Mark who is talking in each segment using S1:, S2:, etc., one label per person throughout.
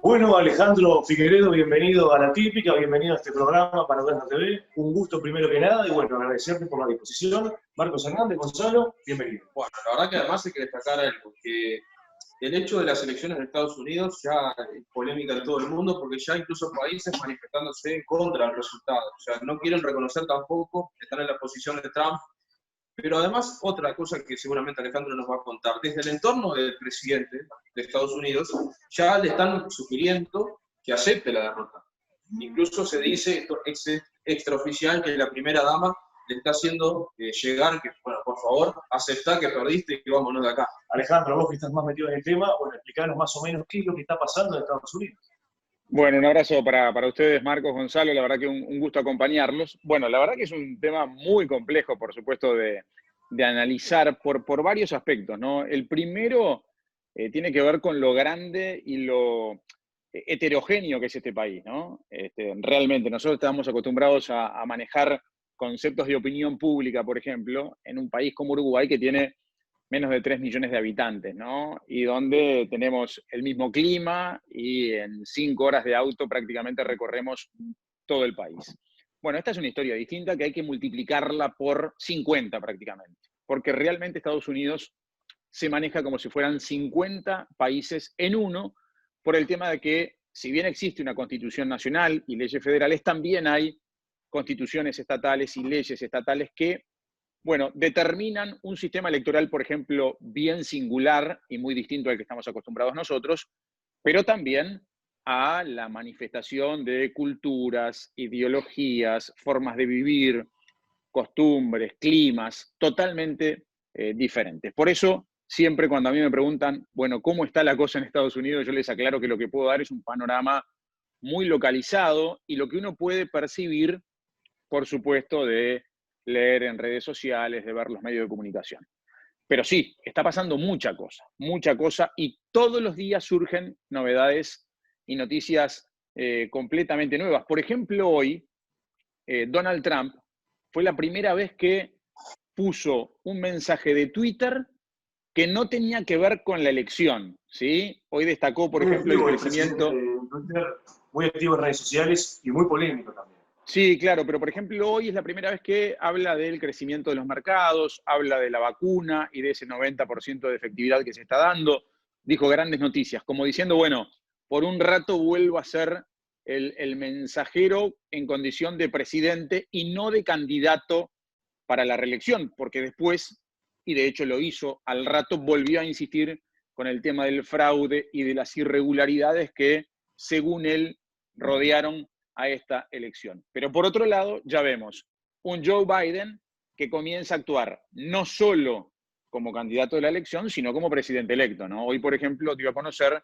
S1: Bueno, Alejandro Figueredo, bienvenido a La Típica, bienvenido a este programa para Panorama TV. Un gusto primero que nada y bueno, agradecerte por la disposición. Marcos Hernández, Gonzalo, bienvenido.
S2: Bueno, la verdad que además hay que destacar algo, que el hecho de las elecciones de Estados Unidos ya es polémica en todo el mundo, porque ya incluso países manifestándose en contra del resultado. O sea, no quieren reconocer tampoco, están en la posición de Trump. Pero además, otra cosa que seguramente Alejandro nos va a contar, desde el entorno del presidente de Estados Unidos, ya le están sugiriendo que acepte la derrota. Incluso se dice extraoficial que la primera dama le está haciendo llegar que, bueno, por favor, aceptá que perdiste y vámonos de acá.
S1: Alejandro, vos que estás más metido en el tema, bueno, explicanos más o menos qué es lo que está pasando en Estados Unidos.
S3: Bueno, un abrazo para ustedes, Marcos, Gonzalo, la verdad que un gusto acompañarlos. Bueno, la verdad que es un tema muy complejo, por supuesto, de analizar por varios aspectos, ¿no? El primero tiene que ver con lo grande y lo heterogéneo que es este país, ¿no? Realmente, nosotros estamos acostumbrados a manejar conceptos de opinión pública, por ejemplo, en un país como Uruguay que tiene menos de 3 millones de habitantes, ¿no? Y donde tenemos el mismo clima y en 5 horas de auto prácticamente recorremos todo el país. Bueno, esta es una historia distinta que hay que multiplicarla por 50 prácticamente, porque realmente Estados Unidos se maneja como si fueran 50 países en uno, por el tema de que, si bien existe una constitución nacional y leyes federales, también hay constituciones estatales y leyes estatales que bueno, determinan un sistema electoral, por ejemplo, bien singular y muy distinto al que estamos acostumbrados nosotros, pero también a la manifestación de culturas, ideologías, formas de vivir, costumbres, climas totalmente diferentes. Por eso, siempre cuando a mí me preguntan, bueno, ¿cómo está la cosa en Estados Unidos? Yo les aclaro que lo que puedo dar es un panorama muy localizado y lo que uno puede percibir, por supuesto, de leer en redes sociales, de ver los medios de comunicación. Pero sí, está pasando mucha cosa, y todos los días surgen novedades y noticias completamente nuevas. Por ejemplo, hoy, Donald Trump fue la primera vez que puso un mensaje de Twitter que no tenía que ver con la elección, ¿sí? Hoy destacó, por
S1: Muy
S3: ejemplo, el
S1: activo el presidente
S3: crecimiento.
S1: de Twitter, muy activo en redes sociales y muy polémico también.
S3: Sí, claro, pero por ejemplo hoy es la primera vez que habla del crecimiento de los mercados, habla de la vacuna y de ese 90% de efectividad que se está dando. Dijo grandes noticias, como diciendo, bueno, por un rato vuelvo a ser el mensajero en condición de presidente y no de candidato para la reelección, porque después, y de hecho lo hizo al rato, volvió a insistir con el tema del fraude y de las irregularidades que, según él, rodearon a esta elección. Pero por otro lado, ya vemos un Joe Biden que comienza a actuar no solo como candidato de la elección, sino como presidente electo, ¿no? Hoy, por ejemplo, dio a conocer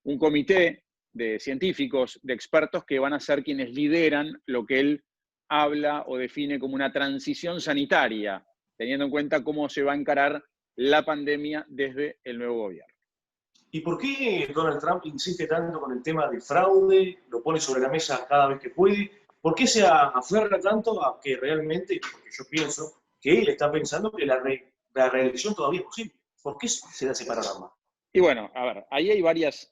S3: un comité de científicos, de expertos que van a ser quienes lideran lo que él habla o define como una transición sanitaria, teniendo en cuenta cómo se va a encarar la pandemia desde el nuevo gobierno.
S1: ¿Y por qué Donald Trump insiste tanto con el tema del fraude, lo pone sobre la mesa cada vez que puede? ¿Por qué se aferra tanto a que realmente, porque yo pienso que él está pensando que la reelección todavía es posible? ¿Por qué se da ese panorama?
S3: Y bueno, a ver, ahí hay varias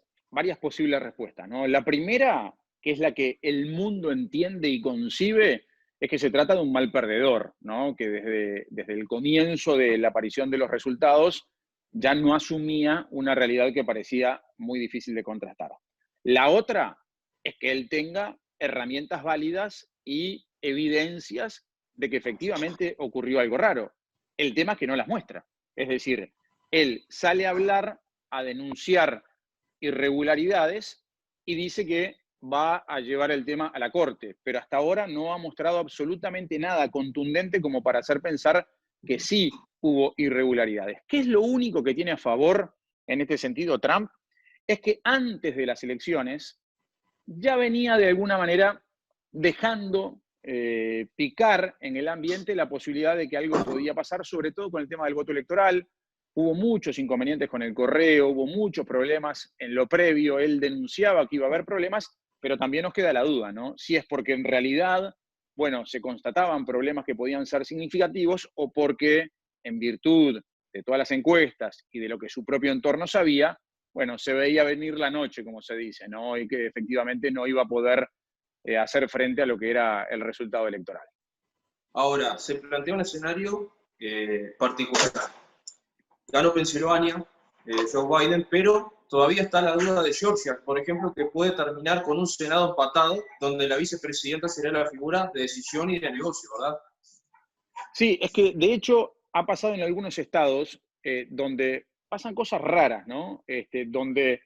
S3: posibles respuestas, ¿no? La primera, que es la que el mundo entiende y concibe, es que se trata de un mal perdedor, ¿no? Que desde el comienzo de la aparición de los resultados ya no asumía una realidad que parecía muy difícil de contrastar. La otra es que él tenga herramientas válidas y evidencias de que efectivamente ocurrió algo raro. El tema es que no las muestra. Es decir, él sale a hablar, a denunciar irregularidades y dice que va a llevar el tema a la corte, pero hasta ahora no ha mostrado absolutamente nada contundente como para hacer pensar que sí hubo irregularidades. ¿Qué es lo único que tiene a favor en este sentido Trump? Es que antes de las elecciones ya venía de alguna manera dejando picar en el ambiente la posibilidad de que algo podía pasar, sobre todo con el tema del voto electoral. Hubo muchos inconvenientes con el correo, hubo muchos problemas en lo previo, él denunciaba que iba a haber problemas, pero también nos queda la duda, ¿no? Si es porque en realidad, bueno, se constataban problemas que podían ser significativos o porque en virtud de todas las encuestas y de lo que su propio entorno sabía, bueno, se veía venir la noche, como se dice, ¿no? Y que efectivamente no iba a poder hacer frente a lo que era el resultado electoral.
S2: Ahora, se plantea un escenario particular. Ganó Pensilvania, Joe Biden, pero todavía está la duda de Georgia, por ejemplo, que puede terminar con un Senado empatado, donde la vicepresidenta será la figura de decisión y de negocio, ¿verdad?
S3: Sí, es que de hecho ha pasado en algunos estados donde pasan cosas raras, ¿no? Donde,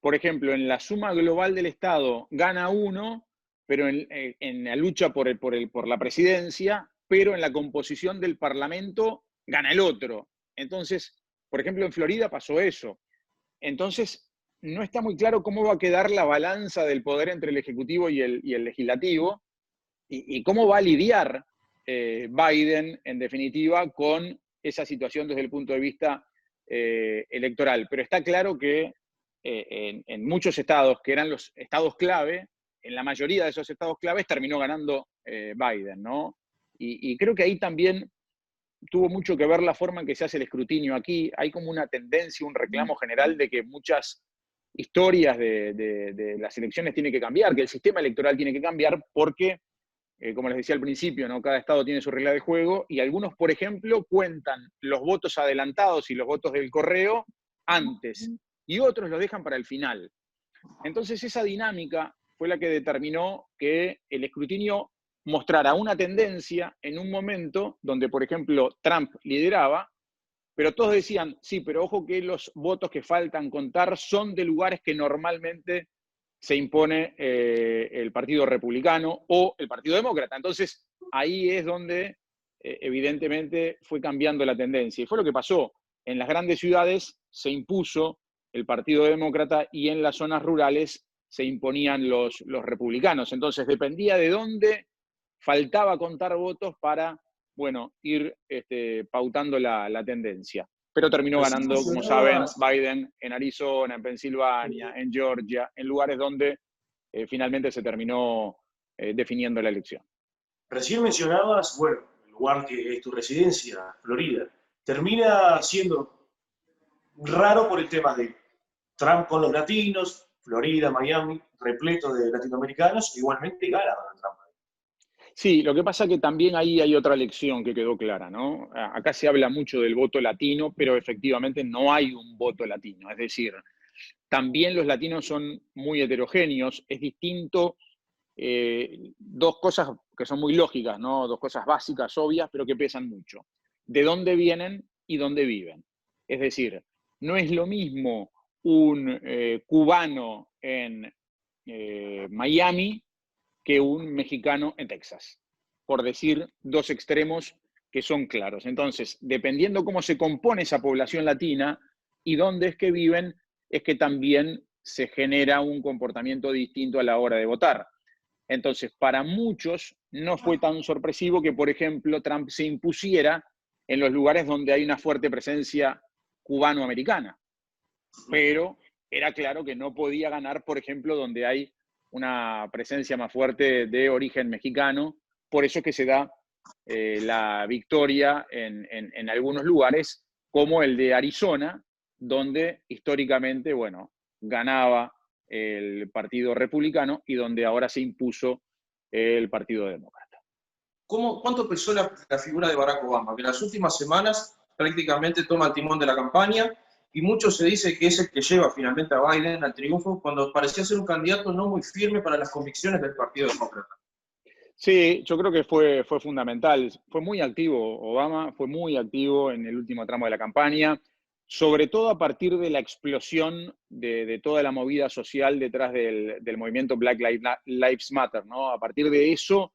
S3: por ejemplo, en la suma global del estado gana uno, pero en la lucha por la presidencia, pero en la composición del parlamento gana el otro. Entonces, por ejemplo, en Florida pasó eso. Entonces, no está muy claro cómo va a quedar la balanza del poder entre el Ejecutivo y el Legislativo y cómo va a lidiar Biden, en definitiva, con esa situación desde el punto de vista electoral. Pero está claro que en muchos estados, que eran los estados clave, en la mayoría de esos estados claves terminó ganando Biden, ¿no? Y creo que ahí también tuvo mucho que ver la forma en que se hace el escrutinio aquí. Hay como una tendencia, un reclamo general de que muchas historias de las elecciones tienen que cambiar, que el sistema electoral tiene que cambiar porque, como les decía al principio, ¿no? Cada estado tiene su regla de juego y algunos, por ejemplo, cuentan los votos adelantados y los votos del correo antes y otros los dejan para el final. Entonces esa dinámica fue la que determinó que el escrutinio mostrara una tendencia en un momento donde, por ejemplo, Trump lideraba, pero todos decían, sí, pero ojo que los votos que faltan contar son de lugares que normalmente se impone el Partido Republicano o el Partido Demócrata. Entonces, ahí es donde evidentemente fue cambiando la tendencia. Y fue lo que pasó. En las grandes ciudades se impuso el Partido Demócrata y en las zonas rurales se imponían los republicanos. Entonces, dependía de dónde faltaba contar votos para, bueno, ir pautando la tendencia. Pero terminó ganando, como saben, Biden en Arizona, en Pensilvania, en Georgia, en lugares donde finalmente se terminó definiendo la elección.
S1: Recién mencionabas, bueno, el lugar que es tu residencia, Florida, termina siendo raro por el tema de Trump con los latinos, Florida, Miami, repleto de latinoamericanos, igualmente gana Donald Trump.
S3: Sí, lo que pasa es que también ahí hay otra lección que quedó clara, ¿no? Acá se habla mucho del voto latino, pero efectivamente no hay un voto latino. Es decir, también los latinos son muy heterogéneos. Es distinto, dos cosas que son muy lógicas, ¿no? Dos cosas básicas, obvias, pero que pesan mucho. ¿De dónde vienen y dónde viven? Es decir, no es lo mismo un cubano en Miami que un mexicano en Texas, por decir dos extremos que son claros. Entonces, dependiendo cómo se compone esa población latina y dónde es que viven, es que también se genera un comportamiento distinto a la hora de votar. Entonces, para muchos no fue tan sorpresivo que, por ejemplo, Trump se impusiera en los lugares donde hay una fuerte presencia cubano-americana. Pero era claro que no podía ganar, por ejemplo, donde hay una presencia más fuerte de origen mexicano. Por eso es que se da la victoria en algunos lugares, como el de Arizona, donde históricamente, bueno, ganaba el Partido Republicano y donde ahora se impuso el Partido Demócrata.
S2: ¿Cuánto pesó la figura de Barack Obama? Que en las últimas semanas prácticamente toma el timón de la campaña y mucho se dice que es el que lleva finalmente a Biden al triunfo cuando parecía ser un candidato no muy firme para las convicciones del Partido Demócrata.
S3: Sí, yo creo que fue fundamental. Fue muy activo Obama, fue muy activo en el último tramo de la campaña, sobre todo a partir de la explosión de toda la movida social detrás del movimiento Black Lives Matter, ¿no? A partir de eso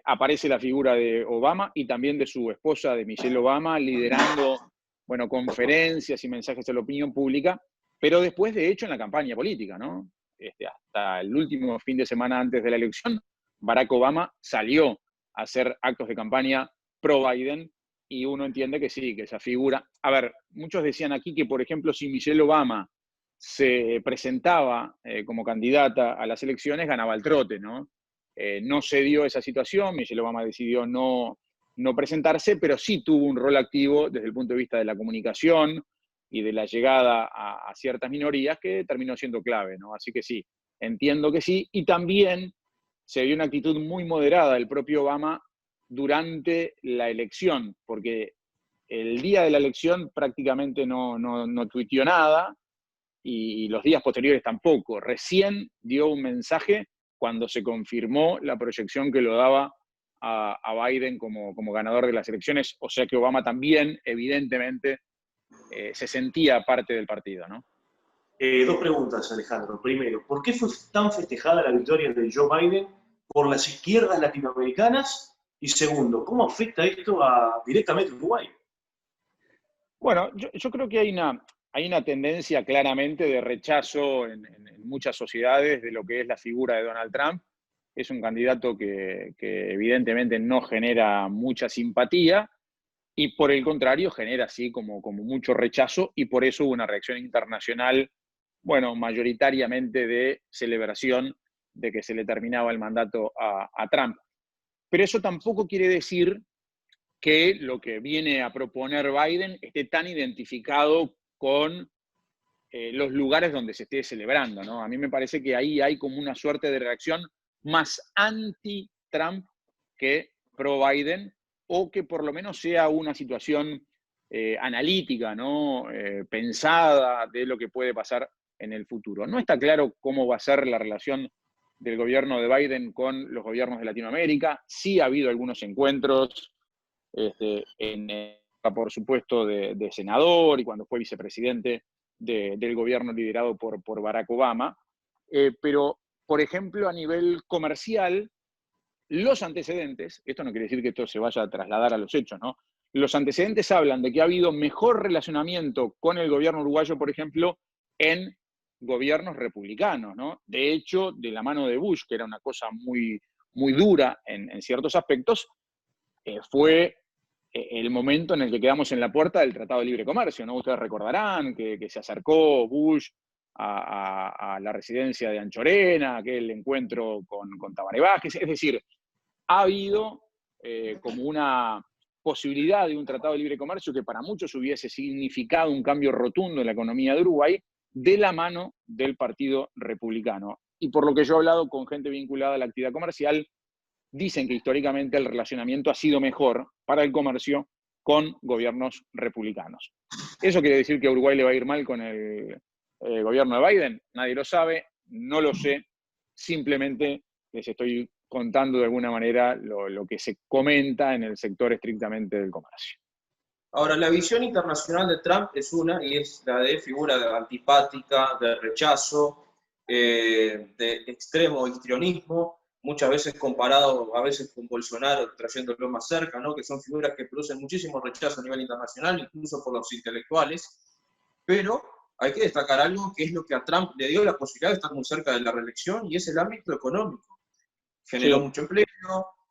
S3: aparece la figura de Obama y también de su esposa, de Michelle Obama, liderando, bueno, conferencias y mensajes a la opinión pública, pero después, de hecho, en la campaña política, ¿no? Hasta el último fin de semana antes de la elección, Barack Obama salió a hacer actos de campaña pro-Biden y uno entiende que sí, que esa figura... A ver, muchos decían aquí que, por ejemplo, si Michelle Obama se presentaba como candidata a las elecciones, ganaba el trote, ¿no? No se dio esa situación, Michelle Obama decidió no presentarse, pero sí tuvo un rol activo desde el punto de vista de la comunicación, y de la llegada a ciertas minorías que terminó siendo clave, ¿no? Así que sí, entiendo que sí. Y también se vio una actitud muy moderada del propio Obama durante la elección, porque el día de la elección prácticamente no tuiteó nada y los días posteriores tampoco. Recién dio un mensaje cuando se confirmó la proyección que lo daba a Biden como ganador de las elecciones, o sea que Obama también, evidentemente, se sentía parte del partido, ¿no?
S1: Dos preguntas, Alejandro. Primero, ¿por qué fue tan festejada la victoria de Joe Biden por las izquierdas latinoamericanas? Y segundo, ¿cómo afecta esto directamente a Uruguay?
S3: Bueno, yo creo que hay una tendencia claramente de rechazo en muchas sociedades de lo que es la figura de Donald Trump. Es un candidato que evidentemente no genera mucha simpatía y por el contrario genera así como mucho rechazo, y por eso hubo una reacción internacional, bueno, mayoritariamente de celebración de que se le terminaba el mandato a Trump. Pero eso tampoco quiere decir que lo que viene a proponer Biden esté tan identificado con los lugares donde se esté celebrando, ¿no? A mí me parece que ahí hay como una suerte de reacción más anti-Trump que pro-Biden, o que por lo menos sea una situación analítica, ¿no? Pensada de lo que puede pasar en el futuro. No está claro cómo va a ser la relación del gobierno de Biden con los gobiernos de Latinoamérica. Sí ha habido algunos encuentros por supuesto, de senador y cuando fue vicepresidente del gobierno liderado por Barack Obama. Pero, por ejemplo, a nivel comercial, los antecedentes, esto no quiere decir que esto se vaya a trasladar a los hechos, ¿no? Los antecedentes hablan de que ha habido mejor relacionamiento con el gobierno uruguayo, por ejemplo, en gobiernos republicanos, ¿no? De hecho, de la mano de Bush, que era una cosa muy dura en ciertos aspectos, fue el momento en el que quedamos en la puerta del Tratado de Libre Comercio, ¿no? Ustedes recordarán que se acercó Bush a la residencia de Anchorena, aquel encuentro con Tabaré Vázquez. Es decir, ha habido como una posibilidad de un Tratado de Libre Comercio que para muchos hubiese significado un cambio rotundo en la economía de Uruguay de la mano del Partido Republicano. Y por lo que yo he hablado con gente vinculada a la actividad comercial, dicen que históricamente el relacionamiento ha sido mejor para el comercio con gobiernos republicanos. ¿Eso quiere decir que a Uruguay le va a ir mal con el gobierno de Biden? Nadie lo sabe, no lo sé, simplemente les estoy contando de alguna manera lo que se comenta en el sector estrictamente del comercio.
S2: Ahora, la visión internacional de Trump es una, y es la de figura antipática, de rechazo, de extremo histrionismo, muchas veces comparado a veces con Bolsonaro, trayéndolo más cerca, ¿no? Que son figuras que producen muchísimo rechazo a nivel internacional, incluso por los intelectuales, pero hay que destacar algo que es lo que a Trump le dio la posibilidad de estar muy cerca de la reelección, y es el ámbito económico. Generó
S3: Sí.
S2: mucho empleo,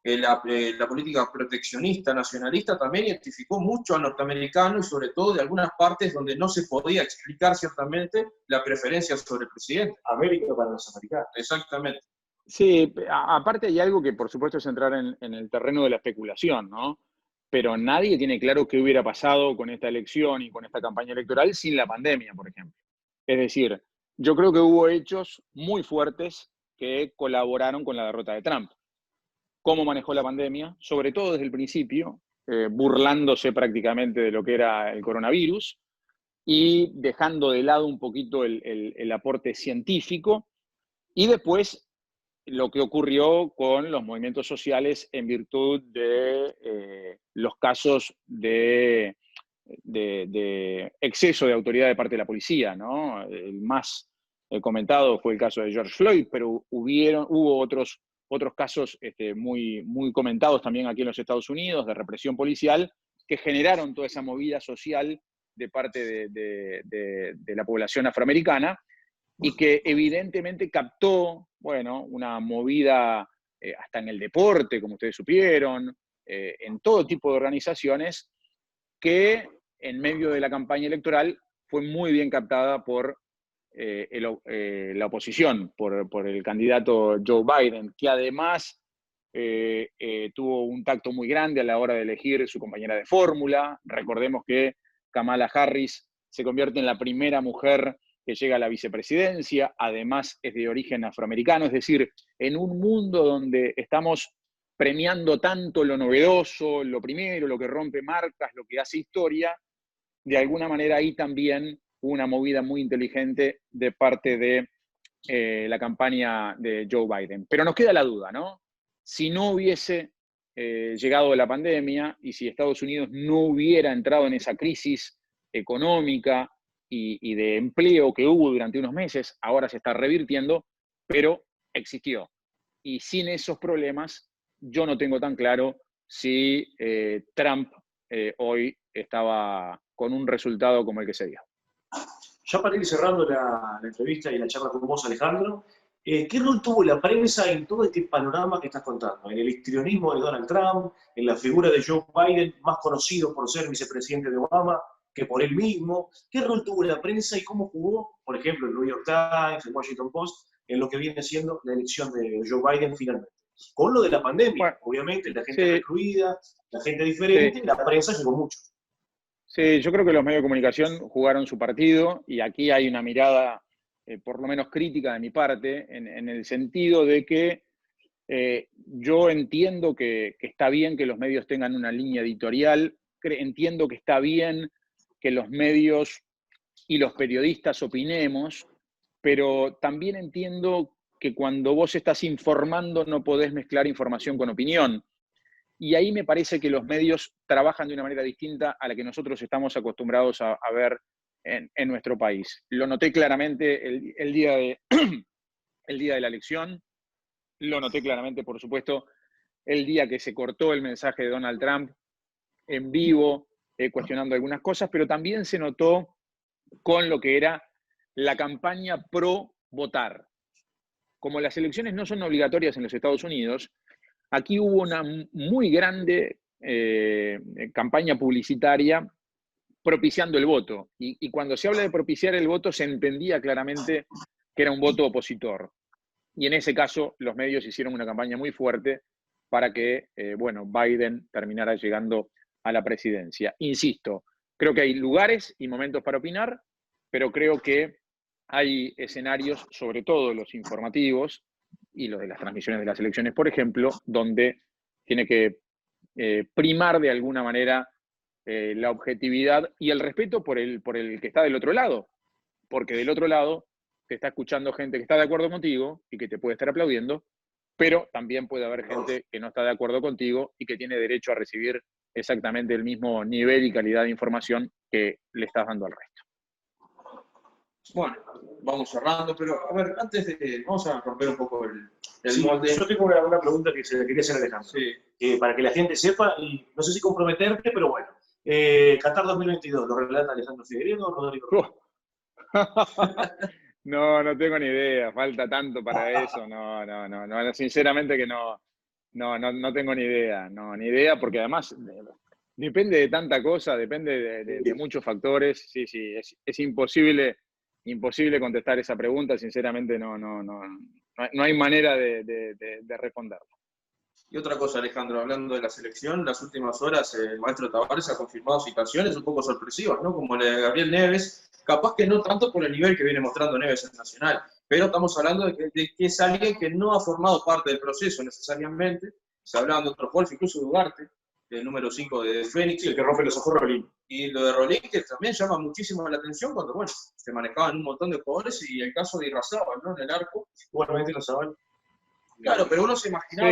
S2: la política proteccionista, nacionalista, también identificó mucho al norteamericano y sobre todo de algunas partes donde no se podía explicar ciertamente la preferencia sobre el presidente.
S1: América para los americanos.
S2: Exactamente.
S3: Sí, aparte hay algo que por supuesto es entrar en el terreno de la especulación, ¿no? Pero nadie tiene claro qué hubiera pasado con esta elección y con esta campaña electoral sin la pandemia, por ejemplo. Es decir, yo creo que hubo hechos muy fuertes que colaboraron con la derrota de Trump. Cómo manejó la pandemia, sobre todo desde el principio, burlándose prácticamente de lo que era el coronavirus y dejando de lado un poquito el aporte científico, y después lo que ocurrió con los movimientos sociales en virtud de los casos de exceso de autoridad de parte de la policía, ¿no? El más comentado fue el caso de George Floyd, pero hubo otros casos muy comentados también aquí en los Estados Unidos de represión policial que generaron toda esa movida social de parte de la población afroamericana, y que evidentemente captó, bueno, una movida hasta en el deporte, como ustedes supieron, en todo tipo de organizaciones, que en medio de la campaña electoral fue muy bien captada por la oposición, por el candidato Joe Biden, que además tuvo un tacto muy grande a la hora de elegir su compañera de fórmula. Recordemos que Kamala Harris se convierte en la primera mujer que llega a la vicepresidencia, además es de origen afroamericano, es decir, en un mundo donde estamos premiando tanto lo novedoso, lo primero, lo que rompe marcas, lo que hace historia, de alguna manera ahí también hubo una movida muy inteligente de parte de la campaña de Joe Biden. Pero nos queda la duda, ¿no? Si no hubiese llegado la pandemia y si Estados Unidos no hubiera entrado en esa crisis económica y de empleo que hubo durante unos meses, ahora se está revirtiendo, pero existió. Y sin esos problemas, yo no tengo tan claro si Trump hoy estaba con un resultado como el que se dio.
S1: Ya para ir cerrando la entrevista y la charla con vos, Alejandro, ¿qué rol tuvo la prensa en todo este panorama que estás contando? En el histrionismo de Donald Trump, en la figura de Joe Biden, más conocido por ser vicepresidente de Obama que por él mismo. ¿Qué rol tuvo la prensa y cómo jugó, por ejemplo, el New York Times, el Washington Post, en lo que viene siendo la elección de Joe Biden finalmente? Con lo de la pandemia,
S3: Bueno,
S1: obviamente, la gente
S3: sí,
S1: recluida, la gente diferente,
S3: sí.
S1: la prensa llegó mucho.
S3: Sí, yo creo que los medios de comunicación jugaron su partido y aquí hay una mirada, por lo menos crítica de mi parte, en el sentido de que yo entiendo que está bien que los medios tengan una línea editorial, entiendo que está bien que los medios y los periodistas opinemos, pero también entiendo que cuando vos estás informando no podés mezclar información con opinión. Y ahí me parece que los medios trabajan de una manera distinta a la que nosotros estamos acostumbrados a ver en nuestro país. Lo noté claramente el día el día de la elección, lo noté claramente, por supuesto, el día que se cortó el mensaje de Donald Trump en vivo, cuestionando algunas cosas, pero también se notó con lo que era la campaña pro votar. Como las elecciones no son obligatorias en los Estados Unidos, aquí hubo una muy grande campaña publicitaria propiciando el voto. Y cuando se habla de propiciar el voto, se entendía claramente que era un voto opositor. Y en ese caso, los medios hicieron una campaña muy fuerte para que, bueno, Biden terminara llegando a la presidencia. Insisto, creo que hay lugares y momentos para opinar, pero creo que hay escenarios, sobre todo los informativos y los de las transmisiones de las elecciones, por ejemplo, donde tiene que primar de alguna manera la objetividad y el respeto por el que está del otro lado, porque del otro lado te está escuchando gente que está de acuerdo contigo y que te puede estar aplaudiendo, pero también puede haber gente que no está de acuerdo contigo y que tiene derecho a recibir exactamente el mismo nivel y calidad de información que le estás dando al resto.
S2: Bueno, vamos cerrando, pero a ver, vamos a romper un poco el
S1: Sí,
S2: molde.
S1: yo tengo una pregunta que se le quería hacer a Alejandro.
S2: Sí.
S1: Para que la gente sepa, y no sé si comprometerte, pero bueno. Qatar 2022, ¿lo relata Alejandro Figueiredo o Rodrigo?
S3: No, no tengo ni idea, falta tanto para eso, no, sinceramente que no tengo ni idea, porque además depende de tanta cosa, depende de muchos factores, sí, es imposible contestar esa pregunta, sinceramente no hay manera de responderla.
S2: Y otra cosa, Alejandro, hablando de la selección, las últimas horas el maestro Tavares ha confirmado situaciones un poco sorpresivas, ¿no? Como la de Gabriel Neves, capaz que no tanto por el nivel que viene mostrando Neves en Nacional, pero estamos hablando de que es alguien que no ha formado parte del proceso necesariamente. Se hablaban de otros jugadores, incluso de Ugarte, el número 5 de Fénix.
S1: Sí, el que rompe los ojos, Rolín.
S2: Y lo de Rolín, que también llama muchísimo la atención cuando, bueno, se manejaban un montón de jugadores, y el caso de Irrazábal, ¿no? En el arco.
S1: Igualmente lo saben.
S2: Claro, pero uno se imaginaba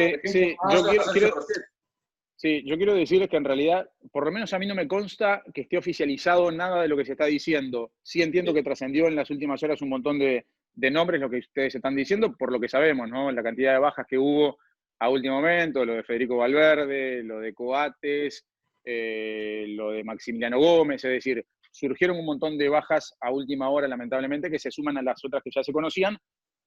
S3: yo quiero decirles que en realidad, por lo menos a mí no me consta que esté oficializado nada de lo que se está diciendo. Sí entiendo que trascendió en las últimas horas un montón de nombres, lo que ustedes están diciendo, por lo que sabemos, ¿no? La cantidad de bajas que hubo a último momento, lo de Federico Valverde, lo de Coates, lo de Maximiliano Gómez, es decir, surgieron un montón de bajas a última hora, lamentablemente, que se suman a las otras que ya se conocían,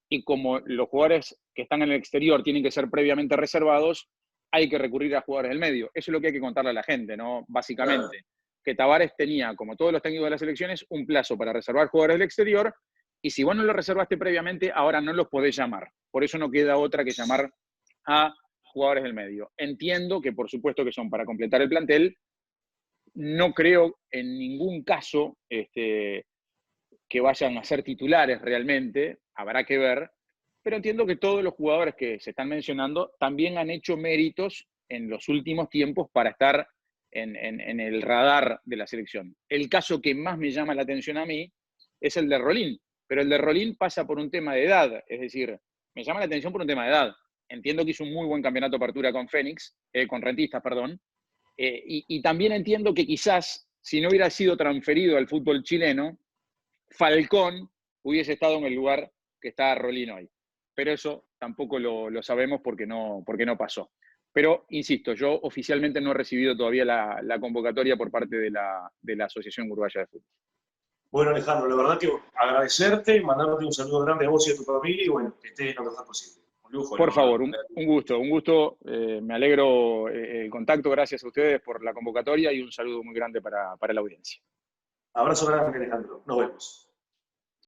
S3: y como los jugadores que están en el exterior tienen que ser previamente reservados, hay que recurrir a jugadores del medio. Eso es lo que hay que contarle a la gente, ¿no? Básicamente, claro, que Tavares tenía, como todos los técnicos de las selecciones, un plazo para reservar jugadores del exterior, y si vos no los reservaste previamente, ahora no los podés llamar. Por eso no queda otra que llamar a jugadores del medio. Entiendo que por supuesto que son para completar el plantel, no creo en ningún caso que vayan a ser titulares realmente, habrá que ver, pero entiendo que todos los jugadores que se están mencionando también han hecho méritos en los últimos tiempos para estar en el radar de la selección. El caso que más me llama la atención a mí es el de Rolín, pero el de Rolín pasa por un tema de edad, es decir, me llama la atención por un tema de edad. Entiendo que hizo un muy buen campeonato de apertura con con Rentistas, perdón, y también entiendo que quizás, si no hubiera sido transferido al fútbol chileno, Falcón hubiese estado en el lugar que está Rolín hoy. Pero eso tampoco lo sabemos porque no pasó. Pero, insisto, yo oficialmente no he recibido todavía la convocatoria por parte de la Asociación Uruguaya de Fútbol.
S1: Bueno, Alejandro, la verdad que agradecerte, mandarte un saludo grande a vos y a tu familia y bueno, que estés lo mejor posible.
S2: Un lujo.
S3: Por favor, un gusto. Me alegro el contacto, gracias a ustedes por la convocatoria y un saludo muy grande para la audiencia.
S1: Abrazo grande, Alejandro. Nos vemos.